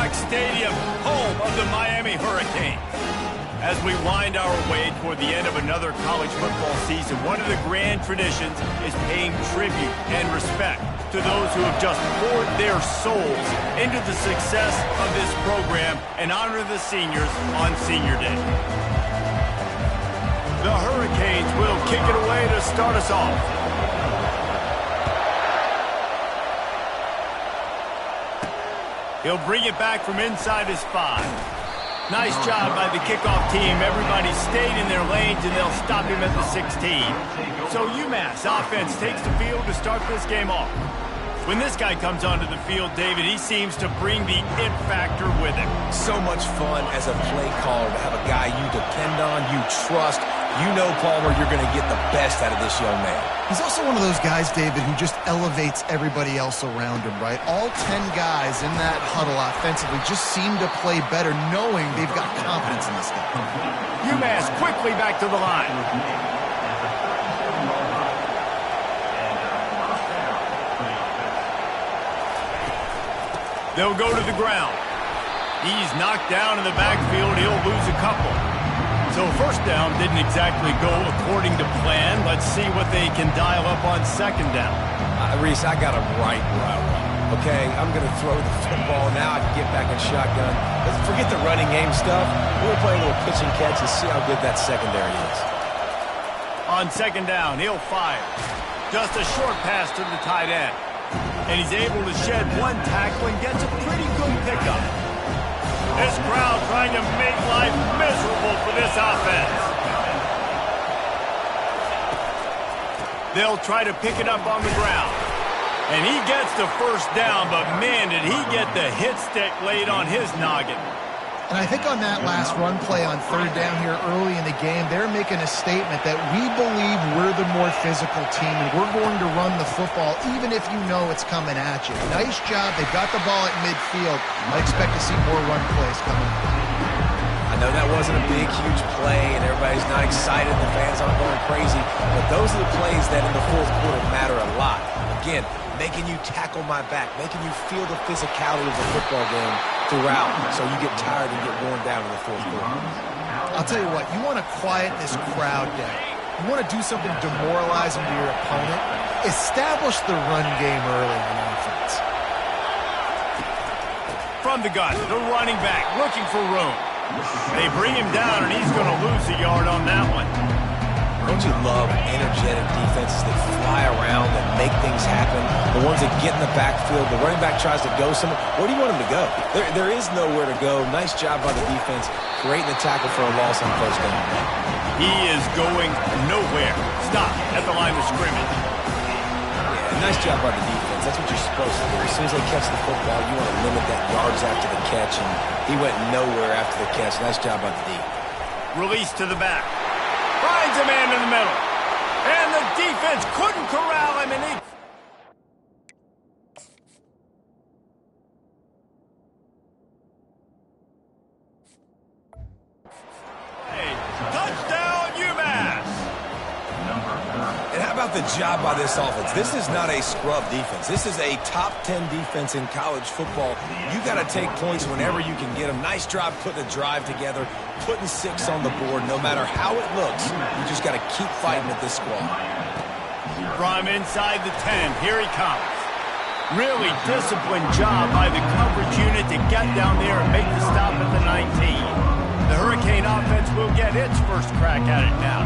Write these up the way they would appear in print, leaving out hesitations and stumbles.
Racetrack Stadium, home of the Miami Hurricanes. As we wind our way toward the end of another college football season, one of the grand traditions is paying tribute and respect to those who have just poured their souls into the success of this program and honor the seniors on Senior Day. The Hurricanes will kick it away to start us off. He'll bring it back from inside his 5. Nice job by the kickoff team. Everybody stayed in their lanes, and they'll stop him at the 16. So UMass offense takes the field to start this game off. When this guy comes onto the field, David, he seems to bring the it factor with him. So much fun as a play caller to have a guy you depend on, you trust. You know, Palmer, you're going to get the best out of this young man. He's also one of those guys, David, who just elevates everybody else around him, right? All 10 guys in that huddle offensively just seem to play better knowing they've got confidence in this guy. UMass quickly back to the line. They'll go to the ground. He's knocked down in the backfield. He'll lose a couple. So first down didn't exactly go according to plan. Let's see what they can dial up on second down. Reese, I got him right where I want him. Okay, I'm going to throw the football now. I can get back in shotgun. Let's forget the running game stuff. We'll play a little pitch and catch and see how good that secondary is. On second down, he'll fire. Just a short pass to the tight end. And he's able to shed one tackle and gets a pretty good pickup. This crowd trying to make life miserable for this offense. They'll try to pick it up on the ground. And he gets the first down, but man, did he get the hit stick laid on his noggin. And I think on that last run play on third down here early in the game, they're making a statement that we believe we're the more physical team and we're going to run the football even if you know it's coming at you. Nice job. They've got the ball at midfield. I expect to see more run plays coming. I know that wasn't a big, huge play and everybody's not excited. The fans aren't going crazy. But those are the plays that in the fourth quarter matter a lot. Again, making you tackle my back, making you feel the physicality of the football game throughout, so you get tired and get worn down in the fourth quarter. I'll tell you what, you want to quiet this crowd down. You want to do something demoralizing to your opponent. Establish the run game early on offense. From the gun, the running back looking for room. They bring him down, and he's going to lose a yard on that one. Don't you love energetic defenses that fly around, that make things happen? The ones that get in the backfield, the running back tries to go somewhere. Where do you want him to go? There is nowhere to go. Nice job by the defense, creating the tackle for a loss on first down. He is going nowhere. Stop at the line of scrimmage. Yeah, nice job by the defense. That's what you're supposed to do. As soon as they catch the football, you want to limit that yards after the catch, and he went nowhere after the catch. Nice job by the D. Release to the back. Finds a man in the middle. And the defense couldn't corral him, and he... Hey, touchdown, UMass! And how about the job by this offense? This is not a scrub defense. This is a top 10 defense in college football. You got to take points whenever you can get them. Nice job putting a drive together, putting 6 on the board. No matter how it looks, you just got to keep fighting at this squad. From inside the 10, here he comes. Really disciplined job by the coverage unit to get down there and make the stop at the 19. The Hurricane offense will get its first crack at it now.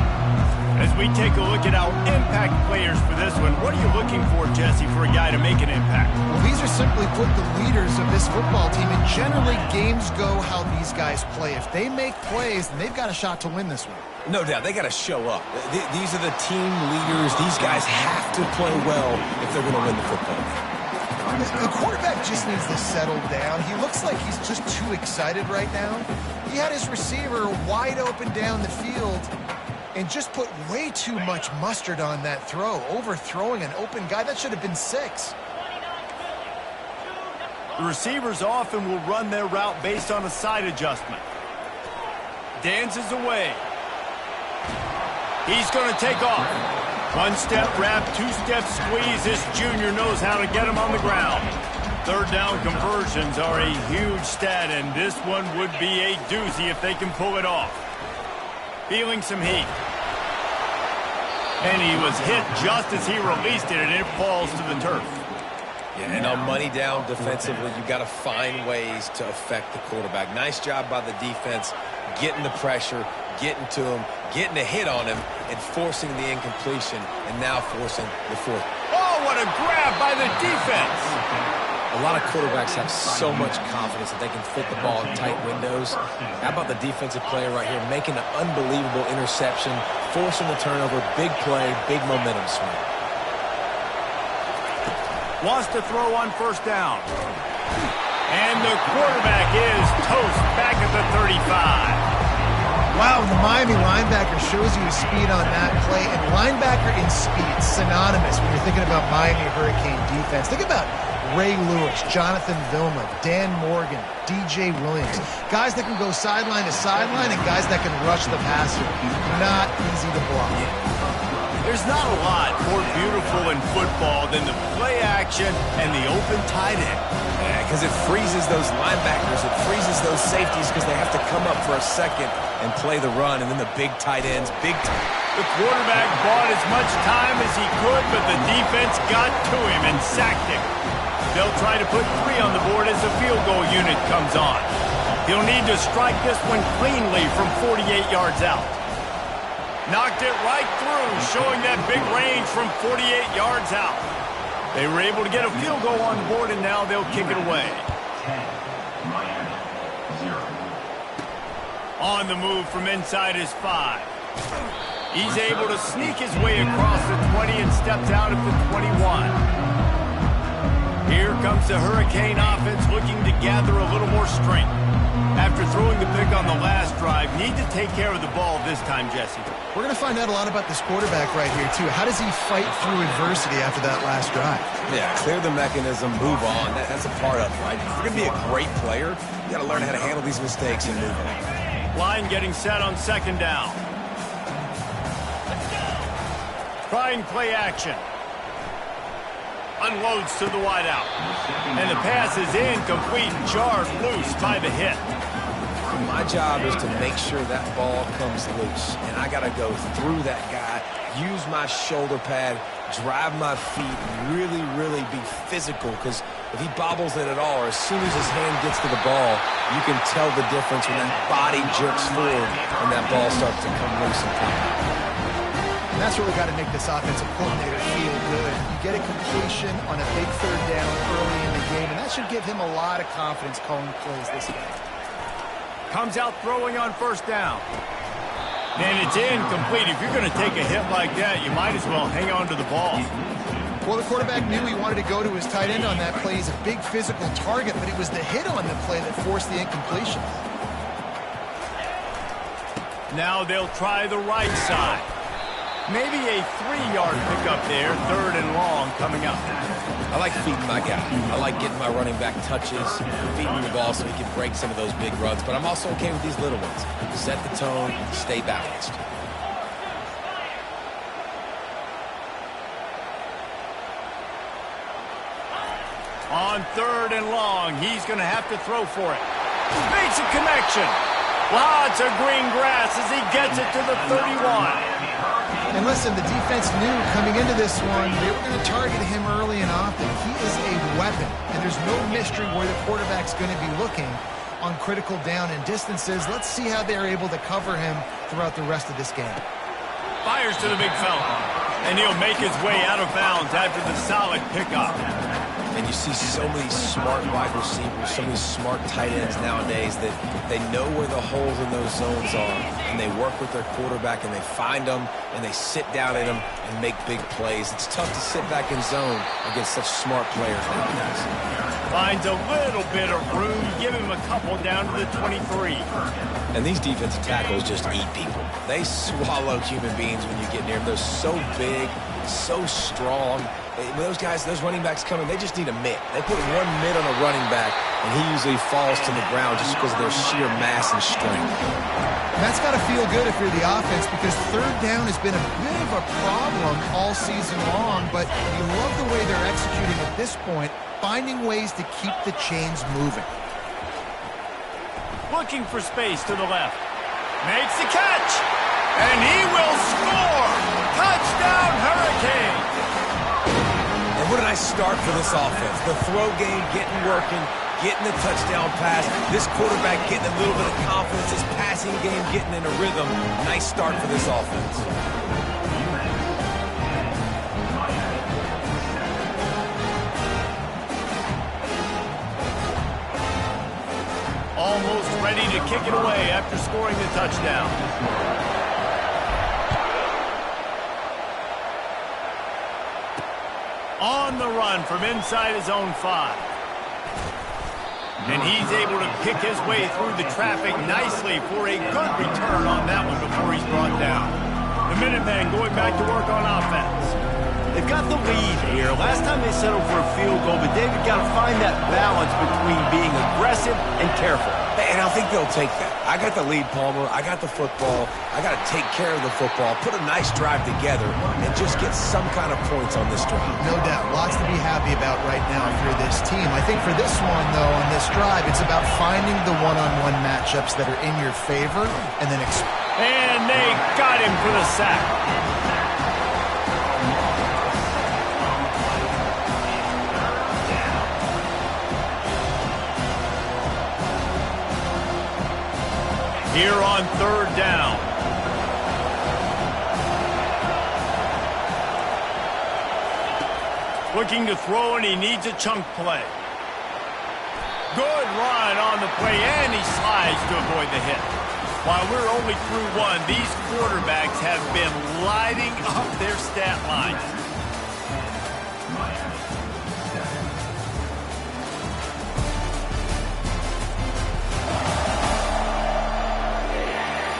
As we take a look at our impact players for this one, what are you looking for, Jesse, for a guy to make an impact? Well, these are simply put the leaders of this football team, and generally games go how these guys play. If they make plays, then they've got a shot to win this one. No doubt, they got to show up. These are the team leaders. These guys have to play well if they're going to win the football game. The quarterback just needs to settle down. He looks like he's just too excited right now. He had his receiver wide open down the field and just put way too much mustard on that throw, overthrowing an open guy. That should have been 6. The receivers often will run their route based on a side adjustment. Dances away. He's going to take off. One-step wrap, two-step squeeze. This junior knows how to get him on the ground. Third down conversions are a huge stat, and this one would be a doozy if they can pull it off. Feeling some heat. And he was hit just as he released it, and it falls to the turf. Yeah, and on money down defensively, you've got to find ways to affect the quarterback. Nice job by the defense, getting the pressure, getting to him, getting a hit on him, and forcing the incompletion, and now forcing the fourth. Oh, what a grab by the defense! A lot of quarterbacks have so much confidence that they can fit the ball in tight windows. How about the defensive player right here making an unbelievable interception, forcing the turnover, big play, big momentum swing. Wants to throw on first down. And the quarterback is toast back at the 35. Wow, the Miami linebacker shows you his speed on that play. And linebacker in speed, synonymous when you're thinking about Miami Hurricane defense. Think about Ray Lewis, Jonathan Vilma, Dan Morgan, DJ Williams. Guys that can go sideline to sideline and guys that can rush the passer. Not easy to block. There's not a lot more beautiful in football than the play action and the open tight end. Yeah, because it freezes those linebackers. It freezes those safeties because they have to come up for a second and play the run, and then the big tight ends, big time. The quarterback bought as much time as he could, but the defense got to him and sacked him. They'll try to put 3 on the board as the field goal unit comes on. He'll need to strike this one cleanly from 48 yards out. Knocked it right through, showing that big range from 48 yards out. They were able to get a field goal on the board, and now they'll kick it away. 10, Miami, 0. On the move from inside his 5. He's able to sneak his way across the 20 and steps out at the 21. Here comes the Hurricane offense looking to gather a little more strength. After throwing the pick on the last drive, need to take care of the ball this time, Jesse. We're going to find out a lot about this quarterback right here, too. How does he fight through adversity after that last drive? Yeah, clear the mechanism, move on. That's a part of it, right? If you're going to be a great player, you got to learn how to handle these mistakes and move on. Line getting set on second down. Trying play action. Unloads to the wideout. And the pass is incomplete, jarred loose by the hit. My job is to make sure that ball comes loose. And I got to go through that guy, use my shoulder pad, drive my feet, really, really be physical. Because if he bobbles it at all, or as soon as his hand gets to the ball, you can tell the difference when that body jerks forward and that ball starts to come loose and come out. And that's really got to make this offensive coordinator feel good. You get a completion on a big third down early in the game, and that should give him a lot of confidence calling plays this game. Comes out throwing on first down. And it's incomplete. If you're going to take a hit like that, you might as well hang on to the ball. Well, the quarterback knew he wanted to go to his tight end on that play. He's a big physical target, but it was the hit on the play that forced the incompletion. Now they'll try the right side. Maybe a 3-yard pickup there, third and long coming up. I like feeding my guy. I like getting my running back touches, feeding the ball so he can break some of those big runs. But I'm also okay with these little ones. Set the tone, stay balanced. On third and long, he's going to have to throw for it. Makes a connection. Lots of green grass as he gets it to the 31. And listen, the defense knew coming into this one, they were going to target him early and often. He is a weapon, and there's no mystery where the quarterback's going to be looking on critical down and distances. Let's see how they're able to cover him throughout the rest of this game. Fires to the big fella, and he'll make his way out of bounds after the solid pickup. And you see so many smart wide receivers, so many smart tight ends nowadays that they know where the holes in those zones are, and they work with their quarterback, and they find them, and they sit down in them and make big plays. It's tough to sit back in zone against such smart players nowadays. Finds a little bit of room, give him a couple down to the 23. And these defensive tackles just eat people. They swallow human beings when you get near them. They're so big, so strong. When those guys, those running backs come in, they just need a mitt. They put one mitt on a running back, and he usually falls to the ground just because of their sheer mass and strength. And that's got to feel good if you're the offense, because third down has been a bit of a problem all season long, but you love the way they're executing at this point, finding ways to keep the chains moving. Looking for space to the left. Makes the catch. And he will score. Touchdown, Hurricane. And what a nice start for this offense. The throw game getting working, getting the touchdown pass. This quarterback getting a little bit of confidence. His passing game getting in a rhythm. Nice start for this offense. Almost ready to kick it away after scoring the touchdown. On the run from inside his own 5. And he's able to pick his way through the traffic nicely for a good return on that one before he's brought down. The Minutemen going back to work on offense. They've got the lead here. Last time they settled for a field goal, but David got to find that balance between being aggressive and careful. And I think they'll take that. I got the lead, Palmer. I got the football. I got to take care of the football, put a nice drive together, and just get some kind of points on this drive. No doubt. Lots to be happy about right now if you're this team. I think for this one, though, on this drive, it's about finding the one-on-one matchups that are in your favor and then and they got him for the sack. Here on third down. Looking to throw, and he needs a chunk play. Good run on the play, and he slides to avoid the hit. While we're only through one, these quarterbacks have been lighting up their stat lines.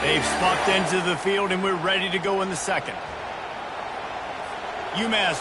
They've smucked into the field, and we're ready to go in the second. UMass.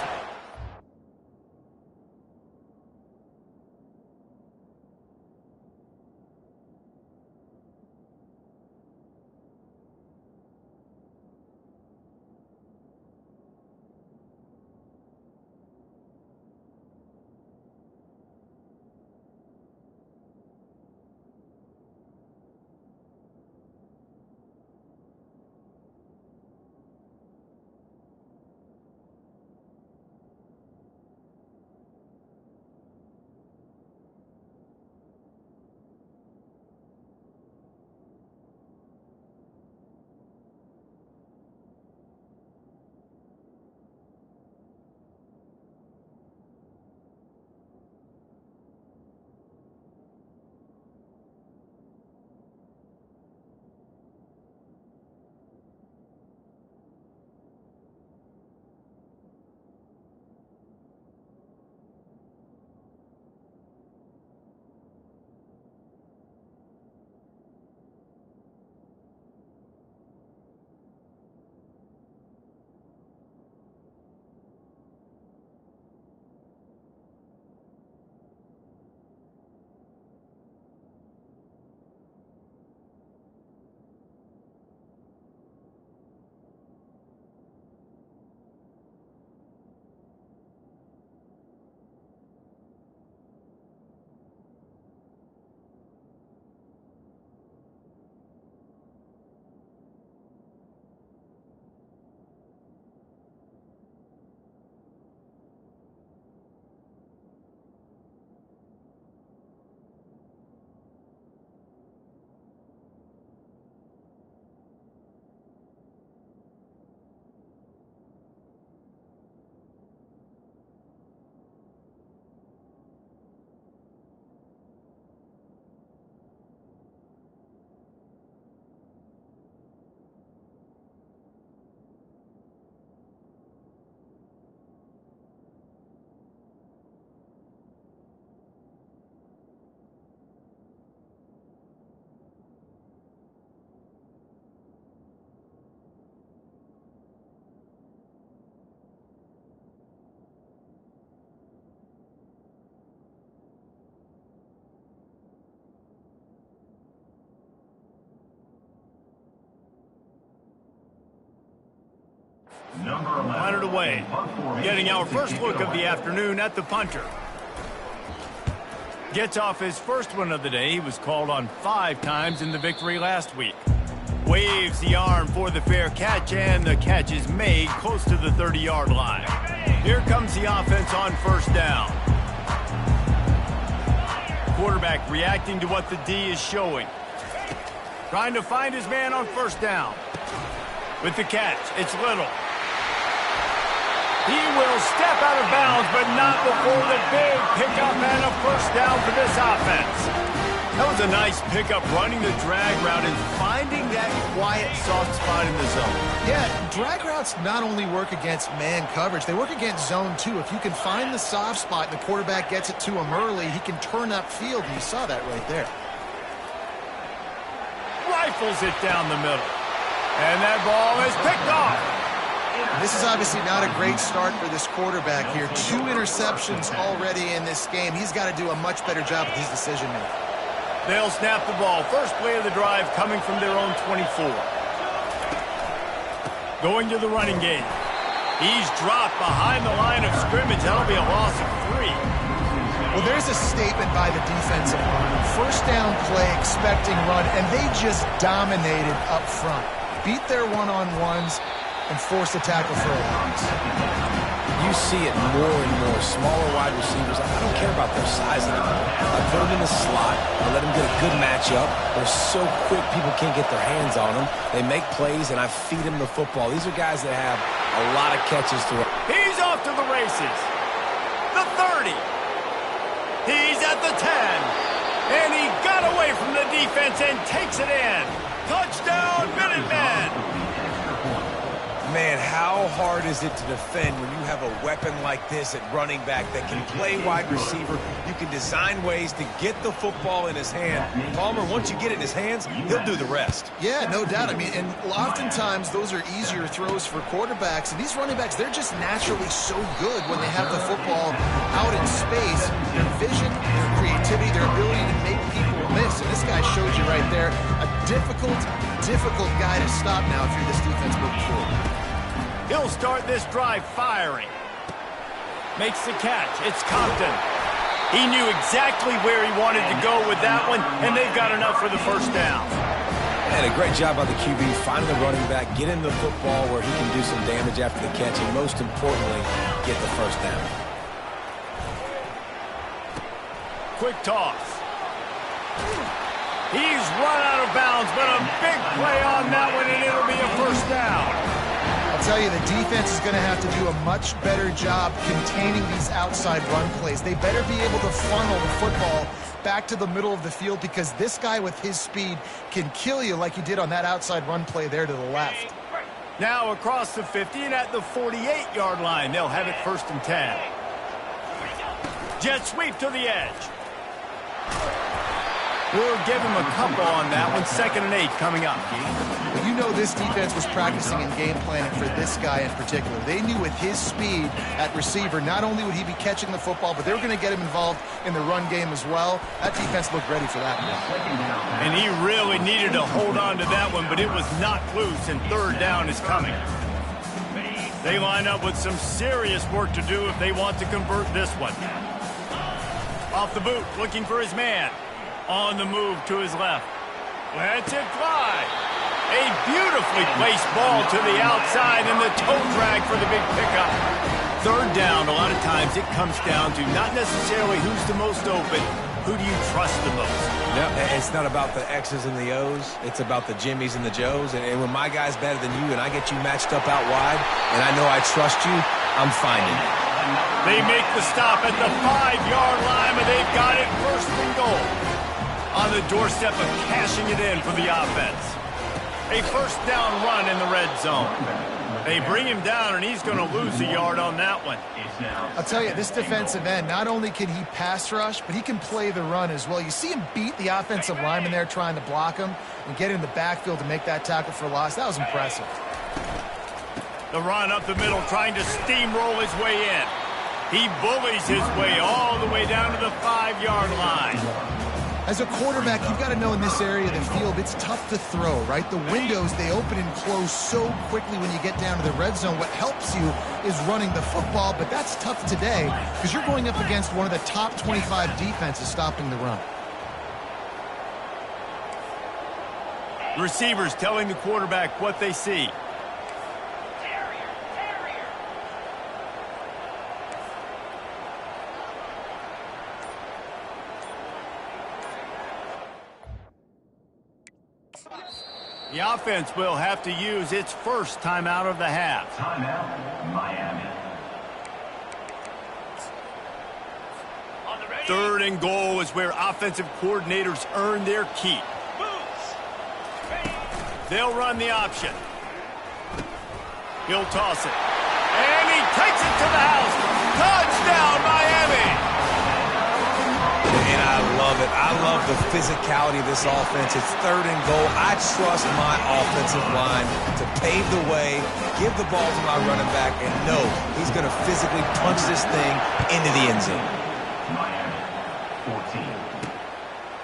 punted away. Getting our first look of the afternoon at the punter. Gets off his first one of the day. He was called on 5 times in the victory last week. Waves the arm for the fair catch, and the catch is made close to the 30-yard line. Here comes the offense on first down. Quarterback reacting to what the D is showing. Trying to find his man on first down. With the catch, it's Little. He will step out of bounds, but not before the big pickup and a first down for this offense. That was a nice pickup, running the drag route and finding that quiet, soft spot in the zone. Yeah, drag routes not only work against man coverage, they work against zone too. If you can find the soft spot and the quarterback gets it to him early, he can turn upfield, and you saw that right there. Rifles it down the middle. And that ball is picked off. This is obviously not a great start for this quarterback here. 2 interceptions already in this game. He's got to do a much better job with his decision-making. They'll snap the ball. First play of the drive coming from their own 24. Going to the running game. He's dropped behind the line of scrimmage. That'll be a loss of 3. Well, there's a statement by the defensive line. First down play, expecting run, and they just dominated up front. Beat their one-on-ones and forced a tackle for a loss. You see it more and more. Smaller wide receivers, I don't care about their size anymore. I put them in the slot. I let them get a good matchup. They're so quick, people can't get their hands on them. They make plays, and I feed them the football. These are guys that have a lot of catches to it. He's off to the races. The 30. He's at the 10. And he got away from the defense and takes it in. Touchdown, Minutemen. Man, how hard is it to defend when you have a weapon like this at running back that can play wide receiver? You can design ways to get the football in his hand. Palmer, once you get it in his hands, he'll do the rest. Yeah, no doubt. I mean, and oftentimes those are easier throws for quarterbacks. And these running backs, they're just naturally so good when they have the football out in space. Their vision, their creativity, their ability to make people miss. And this guy showed you right there, a difficult guy to stop now if you're this defense moving forward. He'll start this drive firing. Makes the catch. It's Compton. He knew exactly where he wanted to go with that one, and they've got enough for the first down. And a great job by the QB, finding the running back, get him the football where he can do some damage after the catch, and most importantly, get the first down. Quick toss. He's run out of bounds, but a big play on that one, and it'll be a first down. I'll tell you, the defense is going to have to do a much better job containing these outside run plays. They better be able to funnel the football back to the middle of the field, because this guy with his speed can kill you like he did on that outside run play there to the left. Now across the 50 and at the 48-yard line, they'll have it first and 10. Jet sweep to the edge. We'll give him a couple on that one. 2nd and 8 coming up. But you know this defense was practicing and game planning for this guy in particular. They knew with his speed at receiver, not only would he be catching the football, but they were going to get him involved in the run game as well. That defense looked ready for that one. And he really needed to hold on to that one, but it was knocked loose, and 3rd down is coming. They line up with some serious work to do if they want to convert this one. Off the boot, looking for his man. On the move to his left. Lets it fly. A beautifully placed ball to the outside, and the toe drag for the big pickup. 3rd down, a lot of times it comes down to not necessarily who's the most open, who do you trust the most? No, it's not about the X's and the O's. It's about the Jimmies and the Joes. And when my guy's better than you and I get you matched up out wide, and I know I trust you, I'm finding it. They make the stop at the 5-yard line, but they've got it first and goal. On the doorstep of cashing it in for the offense. A first down run in the red zone. They bring him down, and he's going to lose a yard on that one. I'll tell you, this defensive end, not only can he pass rush, but he can play the run as well. You see him beat the offensive lineman there trying to block him and get in the backfield to make that tackle for loss. That was impressive. The run up the middle, trying to steamroll his way in. He bullies his way all the way down to the 5-yard line. As a quarterback, you've got to know in this area of the field, it's tough to throw, right? The windows, they open and close so quickly when you get down to the red zone. What helps you is running the football, but that's tough today because you're going up against one of the top 25 defenses stopping the run. Receivers telling the quarterback what they see. The offense will have to use its first timeout of the half. Timeout, Miami. 3rd and goal is where offensive coordinators earn their keep. They'll run the option. He'll toss it. And he takes it to the house. Touchdown, Miami! And I love it. I love the physicality of this offense. It's 3rd and goal. I trust my offensive line to pave the way, give the ball to my running back, and know he's going to physically punch this thing into the end zone. Miami, 14.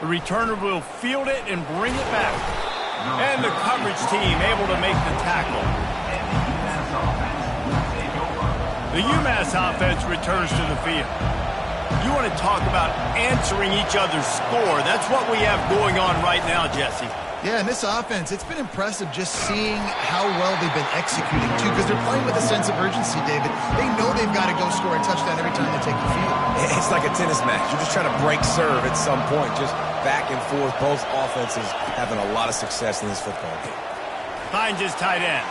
The returner will field it and bring it back. And the coverage team able to make the tackle. The UMass offense returns to the field. You want to talk about answering each other's score. That's what we have going on right now, Jesse. Yeah, and this offense, it's been impressive just seeing how well they've been executing, too, because they're playing with a sense of urgency, David. They know they've got to go score a touchdown every time they take the field. It's like a tennis match. You're just trying to break serve at some point, just back and forth. Both offenses having a lot of success in this football game. Hines is tight end.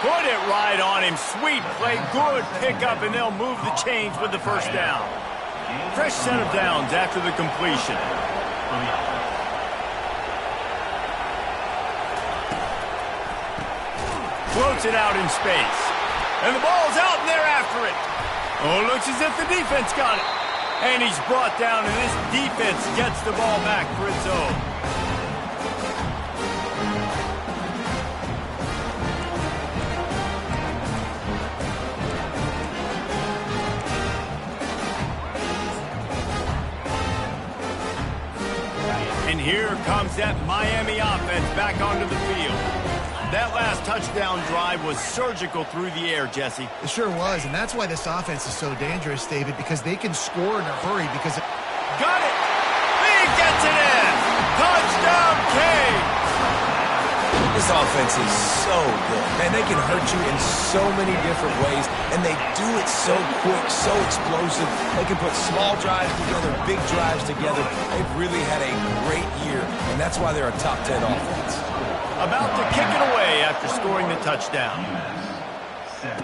Put it right on him. Sweet play, good pickup, and they'll move the chains with the first down. Fresh set of downs after the completion. Floats it out in space. And the ball's out, and they're after it. Oh, looks as if the defense got it. And he's brought down, and this defense gets the ball back for its own. And here comes that Miami offense back onto the field. That last touchdown drive was surgical through the air, Jesse. It sure was, and that's why this offense is so dangerous, David, because they can score in a hurry because... Got it! He gets it in! Touchdown, Kane! This offense is so good. Man, they can hurt you in so many different ways, and they do it so quick, so explosive. They can put small drives together, big drives together. They've really had a great year, and that's why they're a top 10 offense. About to kick it away after scoring the touchdown. 17.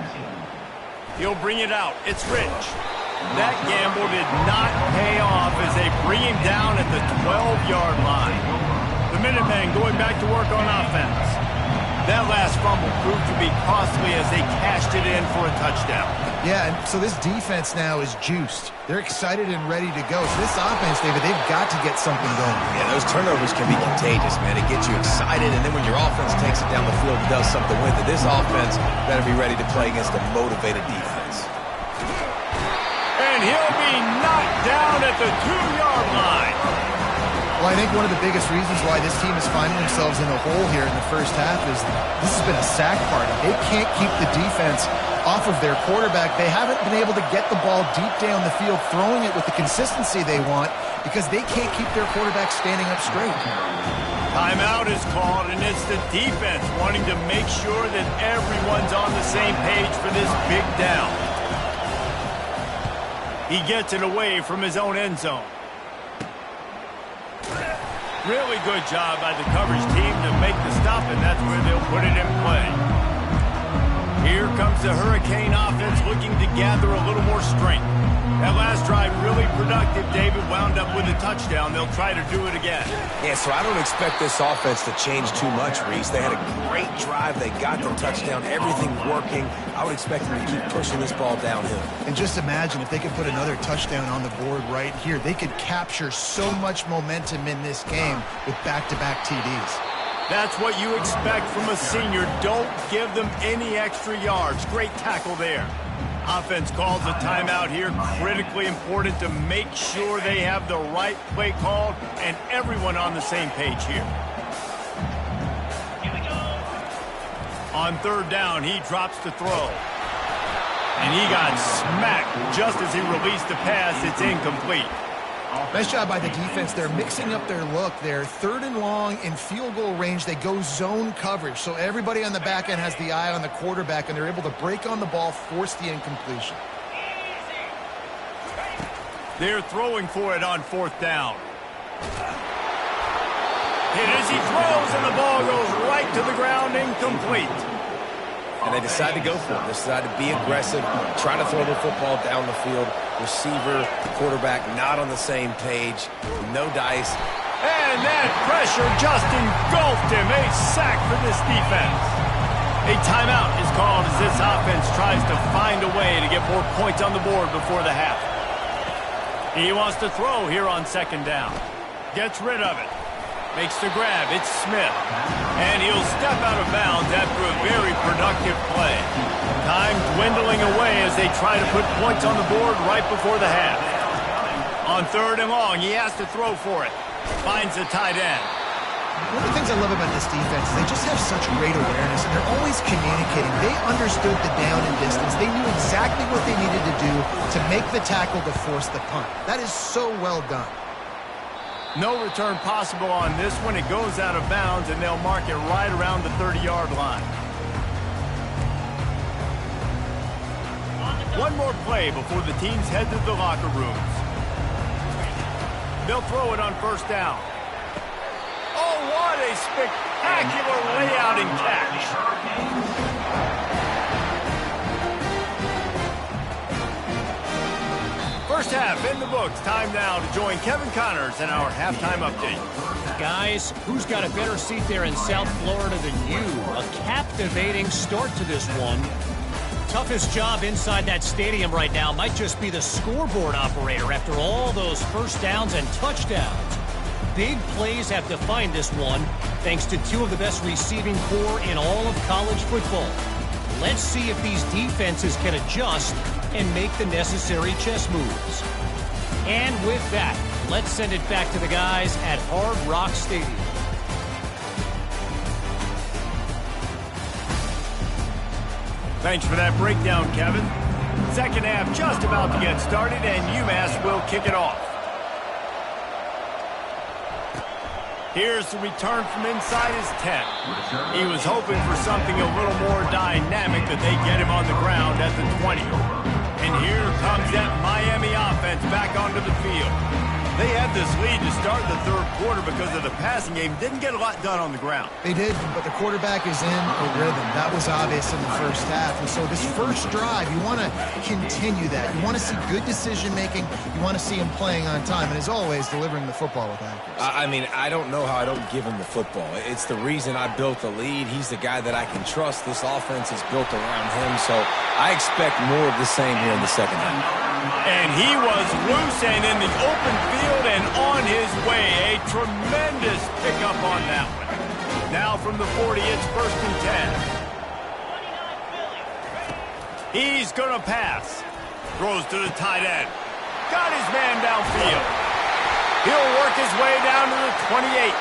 He'll bring it out. It's Rich. That gamble did not pay off as they bring him down at the 12-yard line. The Minutemen going back to work on offense. That last fumble proved to be costly as they cashed it in for a touchdown. Yeah, and so this defense now is juiced. They're excited and ready to go. So this offense, David, they've got to get something going. Yeah, those turnovers can be contagious, man. It gets you excited, and then when your offense takes it down the field and does something with it, this offense better be ready to play against a motivated defense. And he'll be knocked down at the 2-yard line. Well, I think one of the biggest reasons why this team is finding themselves in a hole here in the first half is this has been a sack party. They can't keep the defense off of their quarterback. They haven't been able to get the ball deep down the field, throwing it with the consistency they want because they can't keep their quarterback standing up straight. Timeout is called, and it's the defense wanting to make sure that everyone's on the same page for this big down. He gets it away from his own end zone. Really good job by the coverage team to make the stop, and that's where they'll put it in play. Here comes the Hurricane offense looking to gather a little more strength. That last drive really productive. David wound up with a touchdown. They'll try to do it again. Yeah, so I don't expect this offense to change too much, Reese. They had a great drive. They got the touchdown. Everything working. I would expect them to keep pushing this ball downhill. And just imagine if they could put another touchdown on the board right here. They could capture so much momentum in this game with back-to-back TDs. That's what you expect from a senior. Don't give them any extra yards. Great tackle there. Offense calls a timeout here. Critically important to make sure they have the right play called and everyone on the same page here. On third down, he drops to throw. And he got smacked just as he released the pass. It's incomplete. Nice job by the defense. They're mixing up their look. They're third and long in field goal range. They go zone coverage. So everybody on the back end has the eye on the quarterback, and they're able to break on the ball, force the incompletion. They're throwing for it on fourth down. Hit as he throws, and the ball goes right to the ground, incomplete. And they decide to go for it. They decide to be aggressive, try to throw the football down the field. Receiver, quarterback not on the same page. No dice. And that pressure just engulfed him. A sack for this defense. A timeout is called as this offense tries to find a way to get more points on the board before the half. He wants to throw here on second down. Gets rid of it. Makes the grab. It's Smith. And he'll step out of bounds after a very productive play. Time dwindling away as they try to put points on the board right before the half. On third and long, he has to throw for it. Finds the tight end. One of the things I love about this defense is they just have such great awareness, and they're always communicating. They understood the down and distance. They knew exactly what they needed to do to make the tackle to force the punt. That is so well done. No return possible on this one. It goes out of bounds, and they'll mark it right around the 30-yard line. One more play before the teams head to the locker rooms. They'll throw it on first down. Oh, what a spectacular layout and catch. First half in the books. Time now to join Kevin Connors in our halftime update. Guys, who's got a better seat there in South Florida than you? A captivating start to this one. Toughest job inside that stadium right now might just be the scoreboard operator after all those first downs and touchdowns. Big plays have defined this one, thanks to two of the best receiving corps in all of college football. Let's see if these defenses can adjust and make the necessary chess moves. And with that, let's send it back to the guys at Hard Rock Stadium. Thanks for that breakdown, Kevin. Second half just about to get started, and UMass will kick it off. Here's the return from inside his 10. He was hoping for something a little more dynamic that they get him on the ground at the 20. And here comes that Miami offense back onto the field. They had this lead to start the third quarter because of the passing game. Didn't get a lot done on the ground. They did, but the quarterback is in a rhythm. That was obvious in the first half. And so this first drive, you want to continue that. You want to see good decision-making. You want to see him playing on time. And as always, delivering the football with accuracy. I mean, I don't know how I don't give him the football. It's the reason I built the lead. He's the guy that I can trust. This offense is built around him. So I expect more of the same here in the second half. And he was loose and in the open field and on his way. A tremendous pickup on that one. Now from the 40, it's first and 10. He's going to pass. Throws to the tight end. Got his man downfield. He'll work his way down to the 28.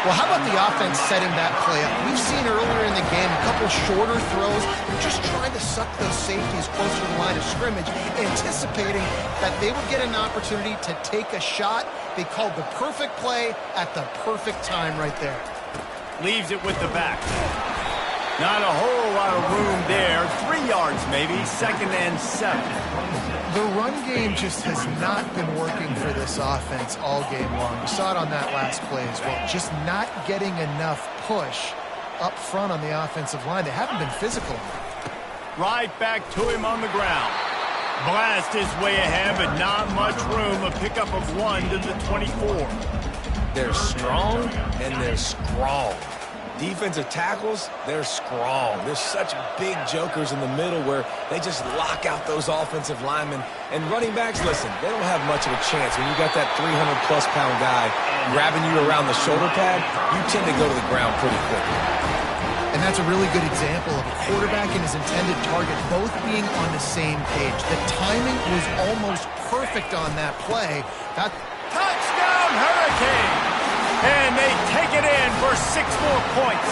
Well, how about the offense setting that play up? We've seen earlier in the game a couple shorter throws. They're just trying to suck those safeties closer to the line of scrimmage, anticipating that they would get an opportunity to take a shot. They called the perfect play at the perfect time right there. Leaves it with the back. Not a whole lot of room there. 3 yards maybe, second and 7. The run game just has not been working for this offense all game long. We saw it on that last play as well. Just not getting enough push up front on the offensive line. They haven't been physical enough. Right back to him on the ground. Blast his way ahead, but not much room. A pickup of 1 to the 24. They're strong and they're strong. Defensive tackles, they're strong. There's such big jokers in the middle where they just lock out those offensive linemen. And running backs, listen, they don't have much of a chance. When you got that 300-plus pound guy grabbing you around the shoulder pad, you tend to go to the ground pretty quickly. And that's a really good example of a quarterback and his intended target both being on the same page. The timing was almost perfect on that play. Touchdown, Hurricane! And they take it in for 6 more points.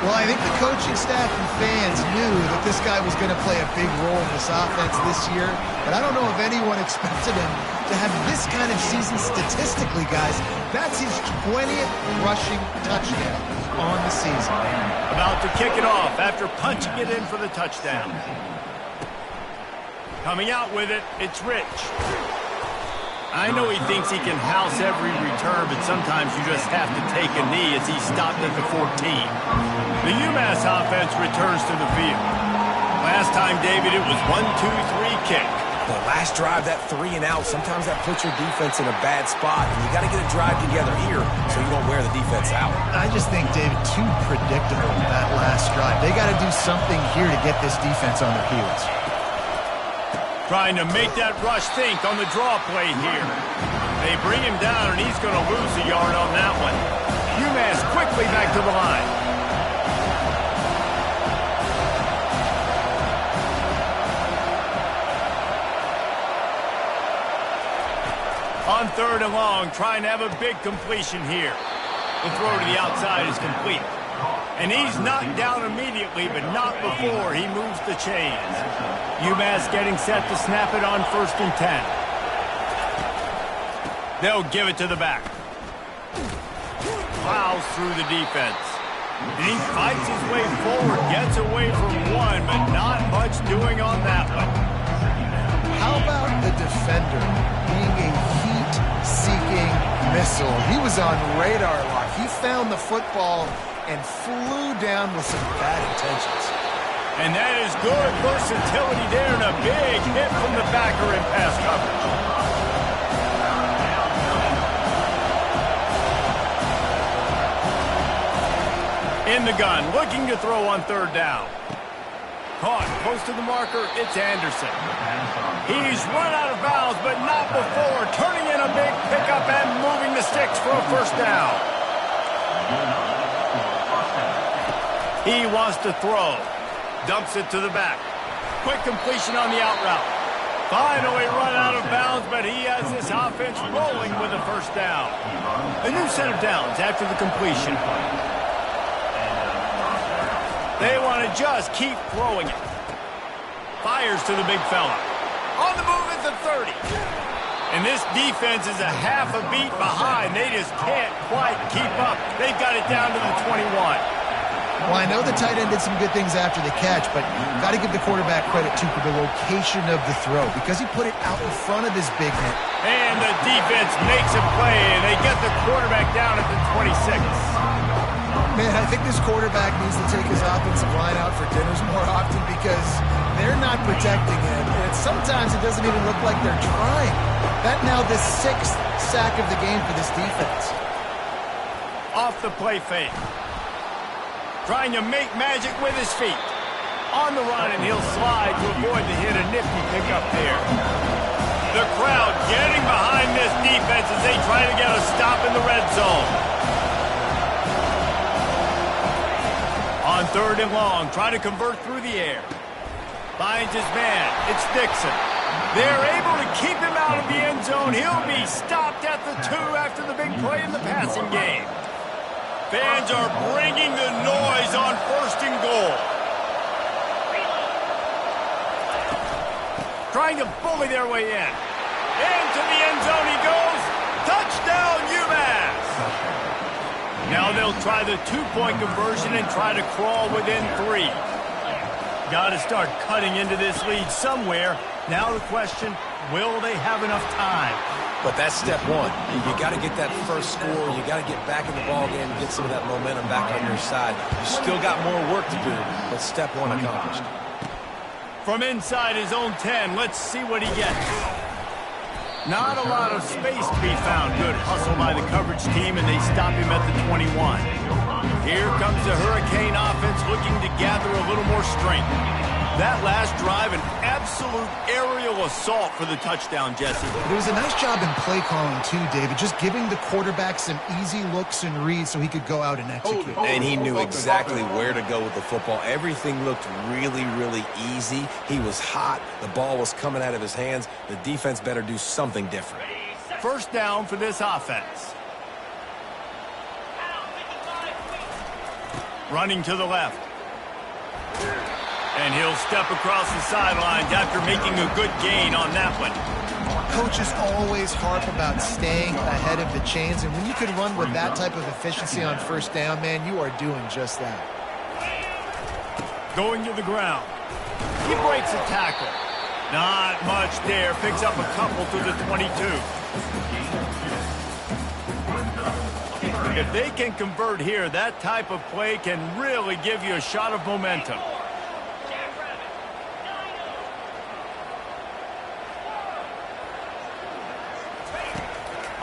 Well, I think the coaching staff and fans knew that this guy was going to play a big role in this offense this year, but I don't know if anyone expected him to have this kind of season statistically, guys. That's his 20th rushing touchdown on the season. About to kick it off after punching it in for the touchdown. Coming out with it, it's Rich. I know he thinks he can house every return, but sometimes you just have to take a knee as he stopped at the 14. The UMass offense returns to the field. Last time, David, it was 1-2-3 kick. The last drive, that 3 and out, sometimes that puts your defense in a bad spot, and you got to get a drive together here so you don't wear the defense out. I just think, David, too predictable that last drive. They got to do something here to get this defense on their heels. Trying to make that rush think on the draw play here. They bring him down, and he's going to lose a yard on that one. UMass quickly back to the line. On 3rd and long, trying to have a big completion here. The throw to the outside is complete. And he's knocked down immediately, but not before he moves the chains. UMass getting set to snap it on 1st and 10. They'll give it to the back. Plows through the defense. And he fights his way forward, gets away from one, but not much doing on that one. How about the defender being a heat-seeking missile? He was on radar lock. He found the football and flew down with some bad intentions. And that is good versatility there, and a big hit from the backer in pass coverage. In the gun, looking to throw on 3rd down. Caught close to the marker, it's Anderson. He's run out of bounds, but not before turning in a big pickup and moving the sticks for a 1st down. He wants to throw. Dumps it to the back. Quick completion on the out route. Finally run out of bounds, but he has this offense rolling with a 1st down. A new set of downs after the completion. They want to just keep throwing it. Fires to the big fella. On the move at the 30. And this defense is a half a beat behind. They just can't quite keep up. They've got it down to the 21. Well, I know the tight end did some good things after the catch, but got to give the quarterback credit, too, for the location of the throw, because he put it out in front of his big man. And the defense makes a play, and they get the quarterback down at the 26. Man, I think this quarterback needs to take his offensive line out for dinners more often because they're not protecting him, and sometimes it doesn't even look like they're trying. That now the 6th sack of the game for this defense. Off the play fake. Trying to make magic with his feet. On the run, and he'll slide to avoid the hit. A nifty pickup there. The crowd getting behind this defense as they try to get a stop in the red zone. On 3rd and long, trying to convert through the air. Finds his man. It's Dixon. They're able to keep him out of the end zone. He'll be stopped at the 2 after the big play in the passing game. Fans are bringing the noise on 1st and goal. Trying to bully their way in. Into the end zone he goes. Touchdown, UMass. Now they'll try the 2-point conversion and try to crawl within 3. Got to start cutting into this lead somewhere. Now the question, will they have enough time? But that's step 1. You got to get that first score. You got to get back in the ballgame and get some of that momentum back on your side. You still got more work to do, but step 1 accomplished. From inside his own 10, let's see what he gets. Not a lot of space to be found. Good hustle by the coverage team, and they stop him at the 21. Here comes the Hurricane offense looking to gather a little more strength. That last drive, an absolute aerial assault for the touchdown, Jesse. It was a nice job in play calling, too, David. Just giving the quarterback some easy looks and reads so he could go out and execute. And he knew exactly where to go with the football. Everything looked really, really easy. He was hot. The ball was coming out of his hands. The defense better do something different. First down for this offense. Running to the left. And he'll step across the sidelines after making a good gain on that one. Coaches always harp about staying ahead of the chains, and when you can run with that type of efficiency on first down, man, you are doing just that. Going to the ground. He breaks a tackle. Not much there. Picks up a couple to the 22. If they can convert here, that type of play can really give you a shot of momentum.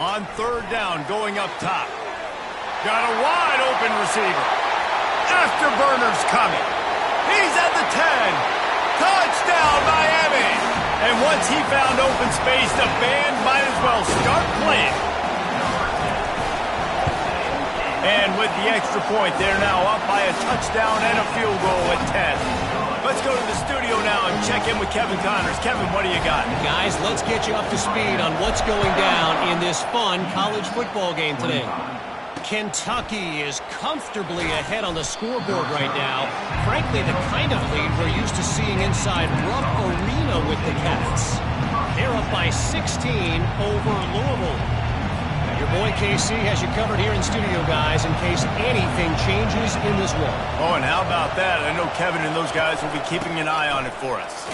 On third down, going up top. Got a wide open receiver. Afterburner's coming. He's at the 10. Touchdown, Miami. And once he found open space, the band might as well start playing. And with the extra point, they're now up by a touchdown and a field goal at 10. Let's go to the studio now and check in with Kevin Connors. Kevin, what do you got? Guys, let's get you up to speed on what's going down in this fun college football game today. Kentucky is comfortably ahead on the scoreboard right now. Frankly, the kind of lead we're used to seeing inside Rupp Arena with the Cats. They're up by 16 over Louisville. Your boy KC has you covered here in studio, guys, in case anything changes in this one. Oh, and how about that? I know Kevin and those guys will be keeping an eye on it for us.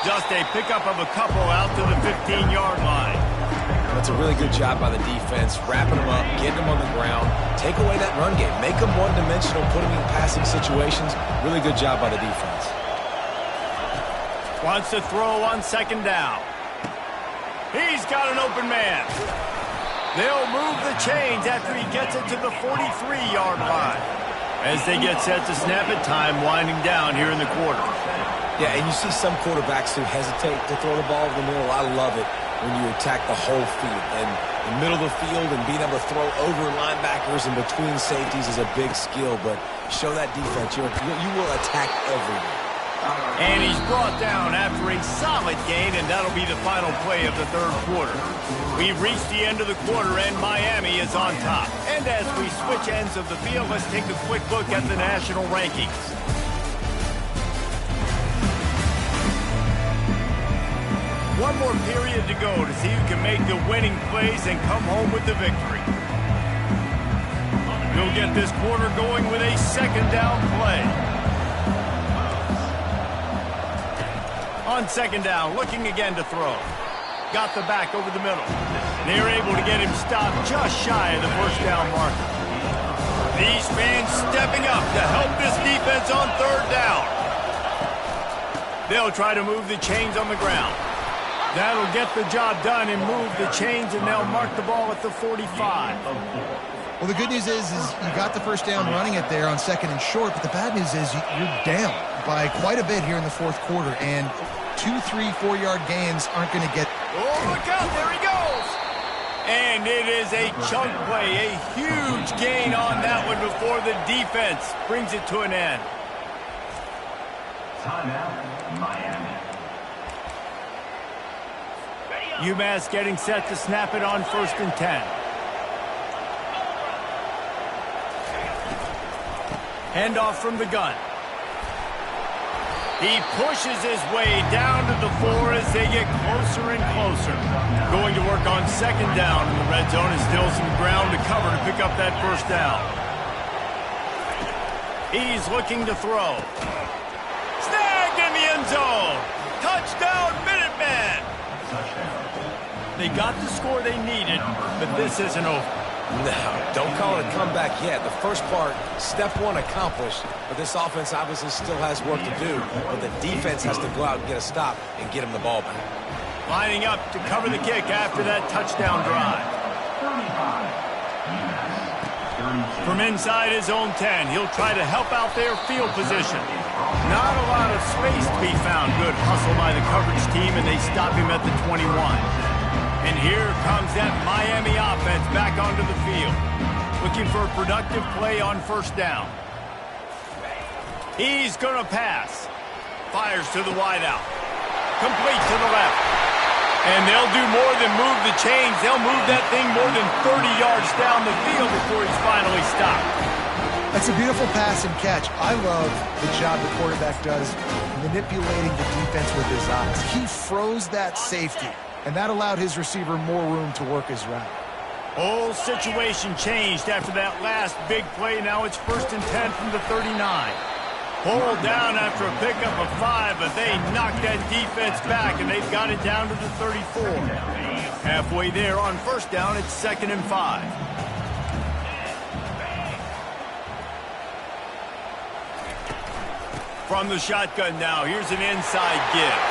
Just a pickup of a couple out to the 15-yard line. That's a really good job by the defense, wrapping them up, getting them on the ground, take away that run game, make them one-dimensional, put them in passing situations. Really good job by the defense. Wants to throw on second down. He's got an open man. They'll move the chains after he gets it to the 43-yard line. As they get set to snap it, time winding down here in the quarter. Yeah, and you see some quarterbacks who hesitate to throw the ball over the middle. I love it when you attack the whole field. And the middle of the field and being able to throw over linebackers and between safeties is a big skill. But show that defense. You will attack everyone. And he's brought down after a solid gain, and that'll be the final play of the third quarter. We've reached the end of the quarter, and Miami is on top. And as we switch ends of the field, let's take a quick look at the national rankings. One more period to go to see who can make the winning plays and come home with the victory. We'll get this quarter going with a second down play. On second down, looking again to throw. Got the back over the middle. They're able to get him stopped just shy of the first down marker. These fans stepping up to help this defense on third down. They'll try to move the chains on the ground. That'll get the job done and move the chains, and they'll mark the ball at the 45. Well, the good news is you got the first down running it there on second and short, but the bad news is you're down by quite a bit here in the fourth quarter, and 2, 3, 4-yard gains aren't going to get... Oh, look out, there he goes! And it is a chunk play, a huge gain on that one before the defense brings it to an end. Timeout, Miami. UMass getting set to snap it on 1st and 10. Handoff from the gun. He pushes his way down to the 4 as they get closer and closer. Going to work on second down in the red zone, and still some ground to cover to pick up that first down. He's looking to throw. Snagged in the end zone. Touchdown, Minutemen. They got the score they needed, but this isn't over. No, don't call it a comeback yet. The first part, step one accomplished, but this offense obviously still has work to do, but the defense has to go out and get a stop and get him the ball back. Lining up to cover the kick after that touchdown drive. From inside his own 10, he'll try to help out their field position. Not a lot of space to be found. Good hustle by the coverage team, and they stop him at the 21. And here comes that Miami offense back onto the field, looking for a productive play on first down. He's going to pass. Fires to the wideout. Complete to the left. And they'll do more than move the chains. They'll move that thing more than 30 yards down the field before he's finally stopped. That's a beautiful pass and catch. I love the job the quarterback does manipulating the defense with his eyes. He froze that safety, and that allowed his receiver more room to work his route. Whole situation changed after that last big play. Now it's 1st and 10 from the 39. Pulled down after a pickup of 5, but they knocked that defense back, and they've got it down to the 34. Halfway there on first down, it's 2nd and 5. From the shotgun now, here's an inside give.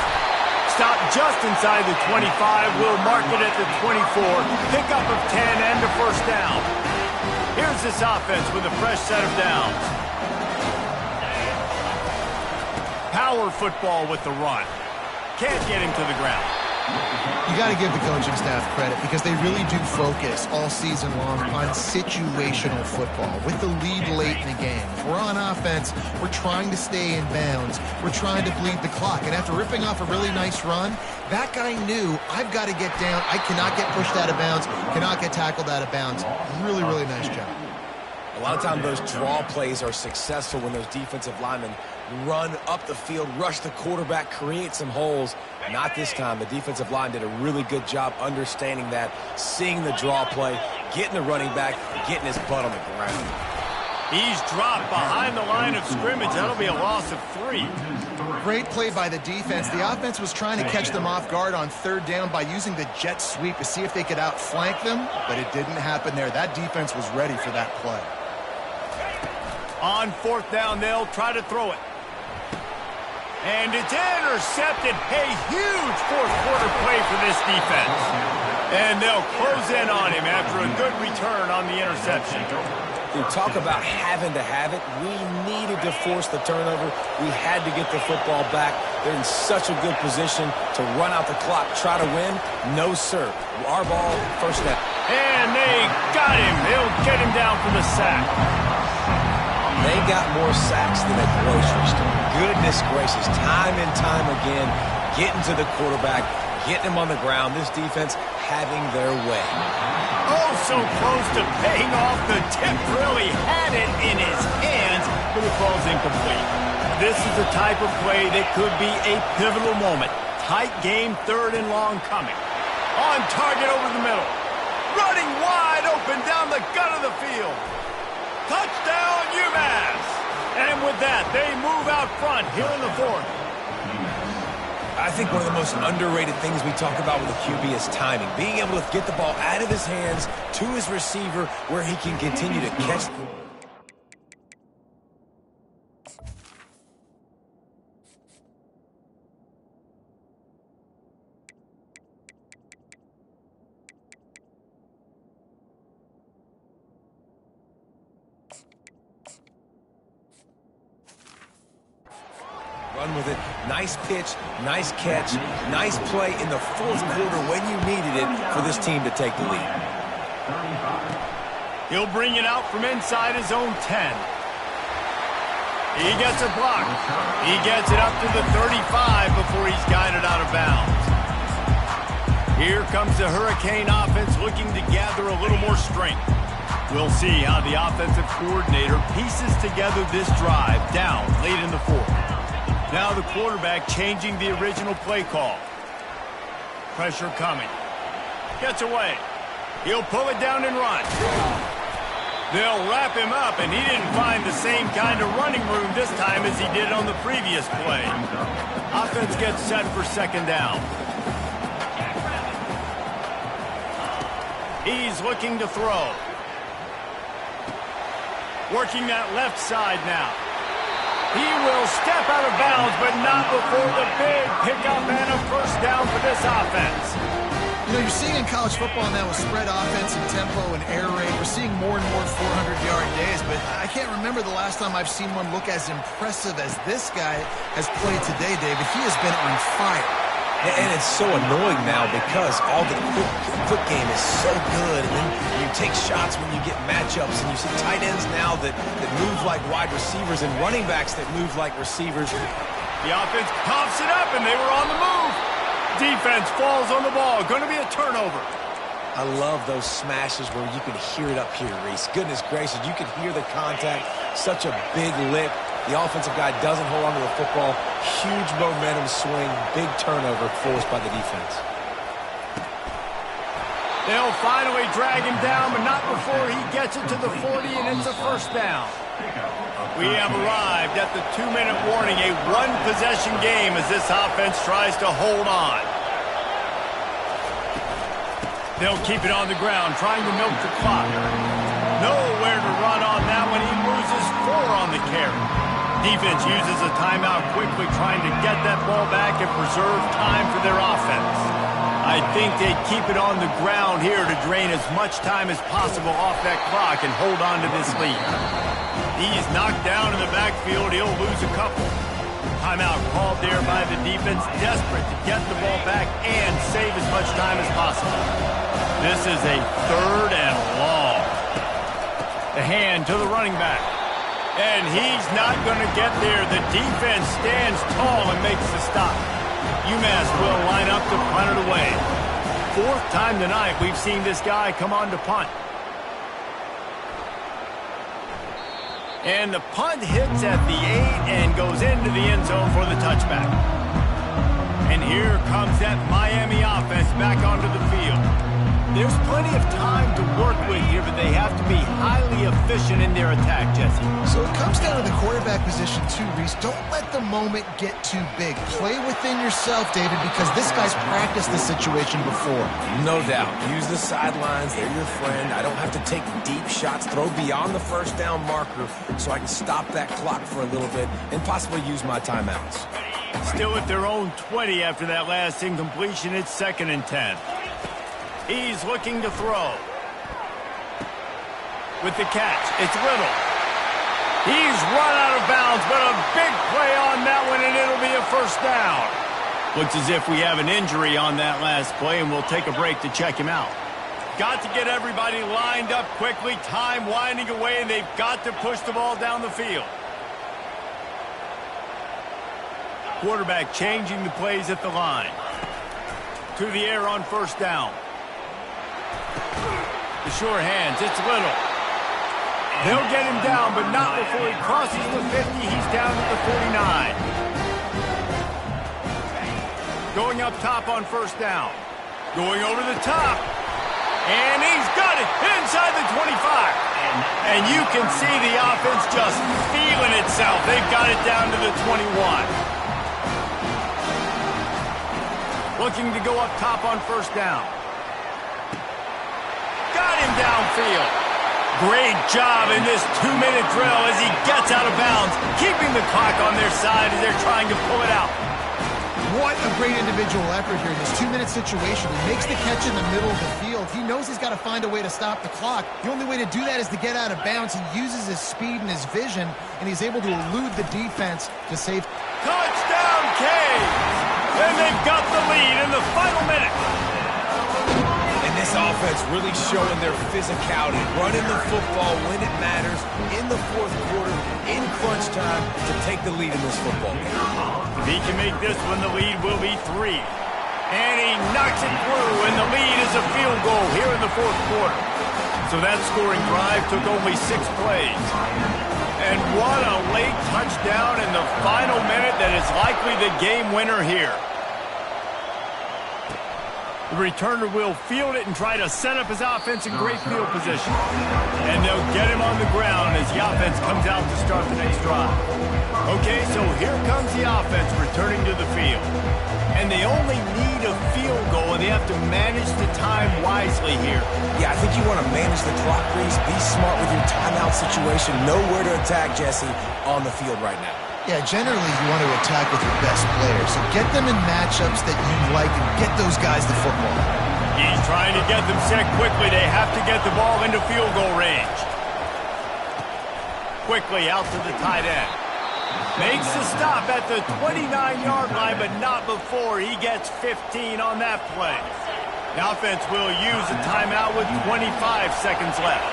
Stop just inside the 25. We'll mark it at the 24. Pickup of 10 and a first down. Here's this offense with a fresh set of downs. Power football with the run. Can't get him to the ground. You got to give the coaching staff credit because they really do focus all season long on situational football with the lead late in the game. If we're on offense, we're trying to stay in bounds. We're trying to bleed the clock. And after ripping off a really nice run, that guy knew, I've got to get down. I cannot get pushed out of bounds, cannot get tackled out of bounds. Really, really nice job. A lot of times those draw plays are successful when those defensive linemen run up the field, rush the quarterback, create some holes. Not this time. The defensive line did a really good job understanding that, seeing the draw play, getting the running back, getting his butt on the ground. He's dropped behind the line of scrimmage. That'll be a loss of 3. Great play by the defense. The offense was trying to catch them off guard on 3rd down by using the jet sweep to see if they could outflank them, but it didn't happen there. That defense was ready for that play. On 4th down, they'll try to throw it. And it's intercepted. A huge 4th quarter play for this defense. And they'll close in on him after a good return on the interception. You talk about having to have it. We needed to force the turnover. We had to get the football back. They're in such a good position to run out the clock, try to win. No, sir. Our ball, first down. And they got him. They'll get him down for the sack. They got more sacks than a grocery store. Goodness gracious, time and time again, getting to the quarterback, getting him on the ground. This defense having their way. Oh, so close to paying off. The tip really had it in his hands, but it falls incomplete. This is the type of play that could be a pivotal moment. Tight game, 3rd and long coming. On target over the middle. Running wide open down the gut of the field. Touchdown, UMass! And with that, they move out front here in the 4th. I think one of the most underrated things we talk about with a QB is timing. Being able to get the ball out of his hands to his receiver where he can continue to catch. Run with it. Nice pitch, nice catch, nice play in the 4th quarter when you needed it for this team to take the lead. He'll bring it out from inside his own 10. He gets a block. He gets it up to the 35 before he's guided out of bounds. Here comes the Hurricane offense looking to gather a little more strength. We'll see how the offensive coordinator pieces together this drive down late in the 4th. Now the quarterback changing the original play call. Pressure coming. Gets away. He'll pull it down and run. They'll wrap him up, and he didn't find the same kind of running room this time as he did on the previous play. Offense gets set for 2nd down. He's looking to throw. Working that left side now. He will step out of bounds, but not before the big pickup and a first down for this offense. You know, you're seeing in college football now with spread offense and tempo and air raid, we're seeing more and more 400-yard days, but I can't remember the last time I've seen one look as impressive as this guy has played today, David. He has been on fire. And it's so annoying now because all the quick game is so good. And then you take shots when you get matchups, and you see tight ends now that move like wide receivers and running backs that move like receivers. The offense coughs it up, and they were on the move. Defense falls on the ball. Going to be a turnover. I love those smashes where you can hear it up here, Reese. Goodness gracious, you can hear the contact. Such a big lick. The offensive guy doesn't hold on to the football. Huge momentum swing. Big turnover forced by the defense. They'll finally drag him down, but not before he gets it to the 40, and it's a first down. We have arrived at the 2-minute warning, a one-possession game as this offense tries to hold on. They'll keep it on the ground, trying to milk the clock. Nowhere to run on that one. He loses 4 on the carry. Defense uses a timeout quickly, trying to get that ball back and preserve time for their offense. I think they keep it on the ground here to drain as much time as possible off that clock and hold on to this lead. He's knocked down in the backfield. He'll lose a couple. Timeout called there by the defense, desperate to get the ball back and save as much time as possible. This is a 3rd and long. The hand to the running back. And he's not going to get there. The defense stands tall and makes the stop. UMass will line up to punt it away. 4th time tonight we've seen this guy come on to punt. And the punt hits at the 8 and goes into the end zone for the touchback. And here comes that Miami offense back onto the field. There's plenty of time to work with here, but they have to be highly efficient in their attack, Jesse. So it comes down to the quarterback position too, Reese. Don't let the moment get too big. Play within yourself, David, because this guy's practiced this situation before. No doubt. Use the sidelines. They're your friend. I don't have to take deep shots, throw beyond the first down marker so I can stop that clock for a little bit and possibly use my timeouts. Still at their own 20 after that last incompletion. It's 2nd and 10. He's looking to throw. With the catch, it's Little. He's run out of bounds, but a big play on that one, and it'll be a first down. Looks as if we have an injury on that last play, and we'll take a break to check him out. Got to get everybody lined up quickly. Time winding away, and they've got to push the ball down the field. Quarterback changing the plays at the line. To the air on first down. The sure hands, it's Little. They'll get him down, but not before he crosses the 50. He's down at the 49. Going up top on first down. Going over the top. And he's got it inside the 25. And you can see the offense just feeling itself. They've got it down to the 21. Looking to go up top on first down. Got him downfield. Great job in this 2-minute drill as he gets out of bounds, keeping the clock on their side as they're trying to pull it out. What a great individual effort here in this 2-minute situation. He makes the catch in the middle of the field. He knows he's got to find a way to stop the clock. The only way to do that is to get out of bounds. He uses his speed and his vision, and he's able to elude the defense to save. Touchdown, Canes! And they've got the lead in the final minute. And this offense really showing their physicality, running the football when it matters, in the 4th quarter, in crunch time, to take the lead in this football game. If he can make this one, the lead will be 3. And he knocks it through, and the lead is a field goal here in the 4th quarter. So that scoring drive took only 6 plays. And what a late touchdown in the final minute that is likely the game winner here. The returner will field it and try to set up his offense in great field position. And they'll get him on the ground as the offense comes out to start the next drive. Okay, so here comes the offense returning to the field. And they only need a field goal, and they have to manage the time wisely here. Yeah, I think you want to manage the clock, Reese. Be smart with your timeout situation. Know where to attack, Jesse, on the field right now. Yeah, generally you want to attack with your best players. So get them in matchups that you like and get those guys the football. He's trying to get them set quickly. They have to get the ball into field goal range. Quickly out to the tight end. Makes the stop at the 29-yard line, but not before he gets 15 on that play. The offense will use a timeout with 25 seconds left.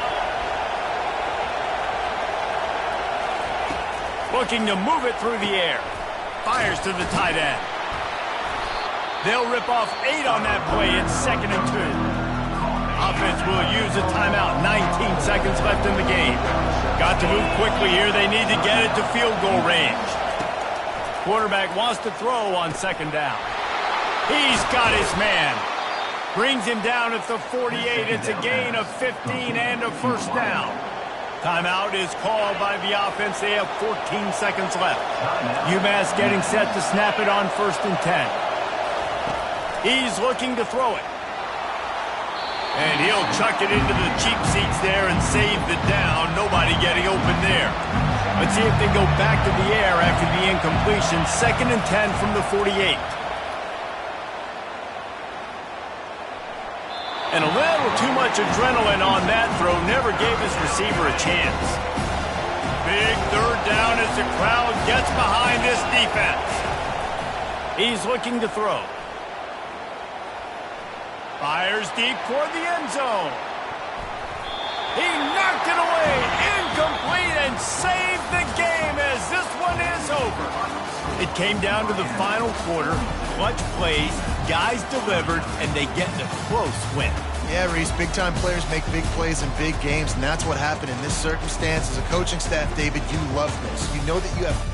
Looking to move it through the air. Fires to the tight end. They'll rip off 8 on that play. It's 2nd and 2. Offense will use a timeout. 19 seconds left in the game. Got to move quickly here. They need to get it to field goal range. Quarterback wants to throw on 2nd down. He's got his man. Brings him down at the 48. It's a gain of 15 and a first down. Timeout is called by the offense. They have 14 seconds left. UMass getting set to snap it on 1st and 10. He's looking to throw it. And he'll chuck it into the cheap seats there and save the down. Nobody getting open there. Let's see if they go back to the air after the incompletion. 2nd and 10 from the 48. And a little too much adrenaline on that throw. Never gave his receiver a chance. Big 3rd down as the crowd gets behind this defense. He's looking to throw. Fires deep toward the end zone. He knocked it away. Incomplete and saved the game as this one is over. It came down to the final quarter. Clutch plays, guys delivered, and they get a close win. Yeah, Reese, big-time players make big plays in big games, and that's what happened in this circumstance. As a coaching staff, David, you love this. You know that you have